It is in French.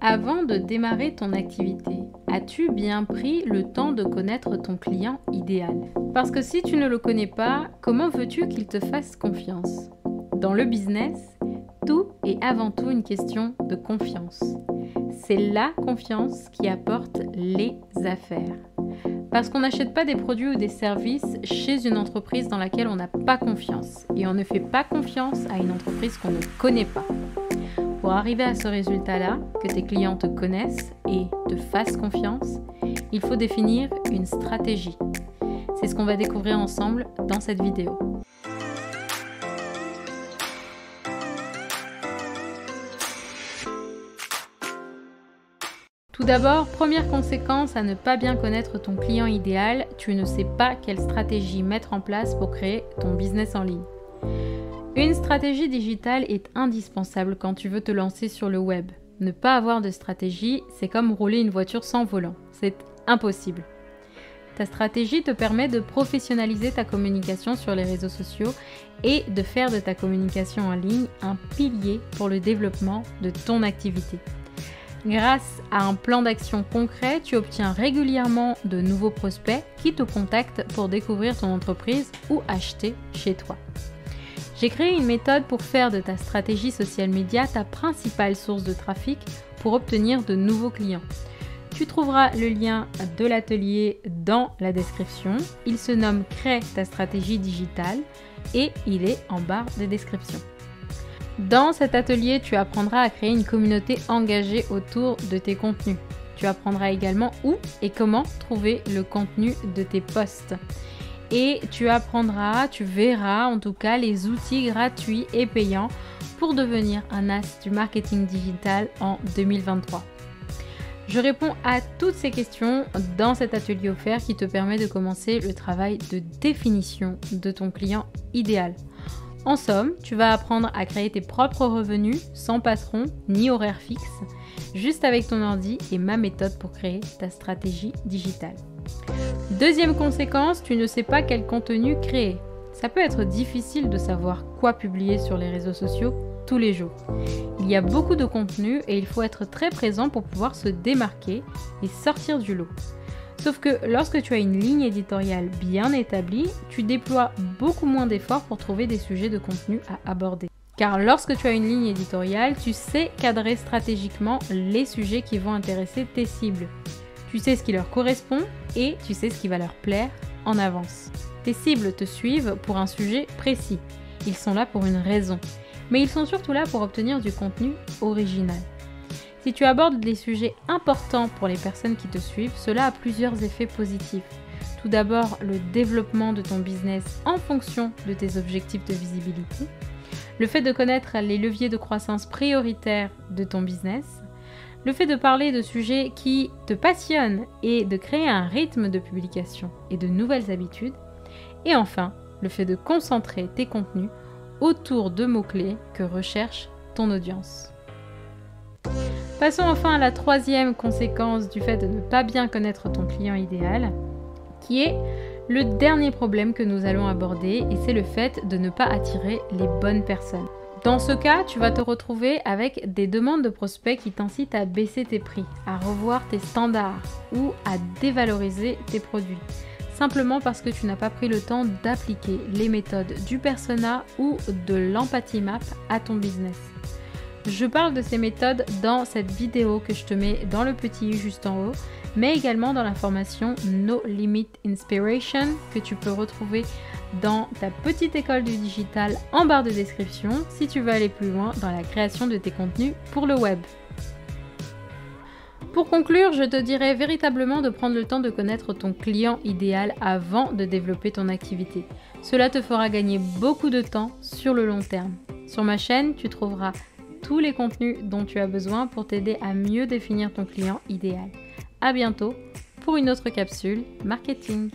Avant de démarrer ton activité, as-tu bien pris le temps de connaître ton client idéal? Parce que si tu ne le connais pas, comment veux-tu qu'il te fasse confiance? Dans le business, tout est avant tout une question de confiance. C'est la confiance qui apporte les affaires. Parce qu'on n'achète pas des produits ou des services chez une entreprise dans laquelle on n'a pas confiance. Et on ne fait pas confiance à une entreprise qu'on ne connaît pas. Pour arriver à ce résultat-là, que tes clients te connaissent et te fassent confiance, il faut définir une stratégie. C'est ce qu'on va découvrir ensemble dans cette vidéo. Tout d'abord, première conséquence à ne pas bien connaître ton client idéal, tu ne sais pas quelle stratégie mettre en place pour créer ton business en ligne. Une stratégie digitale est indispensable quand tu veux te lancer sur le web. Ne pas avoir de stratégie, c'est comme rouler une voiture sans volant. C'est impossible. Ta stratégie te permet de professionnaliser ta communication sur les réseaux sociaux et de faire de ta communication en ligne un pilier pour le développement de ton activité. Grâce à un plan d'action concret, tu obtiens régulièrement de nouveaux prospects qui te contactent pour découvrir ton entreprise ou acheter chez toi. J'ai créé une méthode pour faire de ta stratégie social media ta principale source de trafic pour obtenir de nouveaux clients. Tu trouveras le lien de l'atelier dans la description. Il se nomme Crée ta stratégie digitale et il est en barre de description. Dans cet atelier, tu apprendras à créer une communauté engagée autour de tes contenus. Tu apprendras également où et comment trouver le contenu de tes posts. Et tu apprendras, tu verras en tout cas les outils gratuits et payants pour devenir un as du marketing digital en 2023. Je réponds à toutes ces questions dans cet atelier offert qui te permet de commencer le travail de définition de ton client idéal. En somme, tu vas apprendre à créer tes propres revenus sans patron ni horaire fixe, juste avec ton ordi et ma méthode pour créer ta stratégie digitale. Deuxième conséquence, tu ne sais pas quel contenu créer. Ça peut être difficile de savoir quoi publier sur les réseaux sociaux tous les jours. Il y a beaucoup de contenu et il faut être très présent pour pouvoir se démarquer et sortir du lot. Sauf que lorsque tu as une ligne éditoriale bien établie, tu déploies beaucoup moins d'efforts pour trouver des sujets de contenu à aborder. Car lorsque tu as une ligne éditoriale, tu sais cadrer stratégiquement les sujets qui vont intéresser tes cibles. Tu sais ce qui leur correspond et tu sais ce qui va leur plaire en avance. Tes cibles te suivent pour un sujet précis. Ils sont là pour une raison. Mais ils sont surtout là pour obtenir du contenu original. Si tu abordes des sujets importants pour les personnes qui te suivent, cela a plusieurs effets positifs. Tout d'abord, le développement de ton business en fonction de tes objectifs de visibilité. Le fait de connaître les leviers de croissance prioritaires de ton business. Le fait de parler de sujets qui te passionnent et de créer un rythme de publication et de nouvelles habitudes. Et enfin, le fait de concentrer tes contenus autour de mots-clés que recherche ton audience. Passons enfin à la troisième conséquence du fait de ne pas bien connaître ton client idéal, qui est le dernier problème que nous allons aborder et c'est le fait de ne pas attirer les bonnes personnes. Dans ce cas, tu vas te retrouver avec des demandes de prospects qui t'incitent à baisser tes prix, à revoir tes standards ou à dévaloriser tes produits. Simplement parce que tu n'as pas pris le temps d'appliquer les méthodes du persona ou de l'empathie map à ton business. Je parle de ces méthodes dans cette vidéo que je te mets dans le petit i juste en haut, mais également dans la formation No Limit Inspiration que tu peux retrouver dans ta petite école du digital en barre de description si tu veux aller plus loin dans la création de tes contenus pour le web. Pour conclure, je te dirais véritablement de prendre le temps de connaître ton client idéal avant de développer ton activité. Cela te fera gagner beaucoup de temps sur le long terme. Sur ma chaîne, tu trouveras tous les contenus dont tu as besoin pour t'aider à mieux définir ton client idéal. À bientôt pour une autre capsule marketing.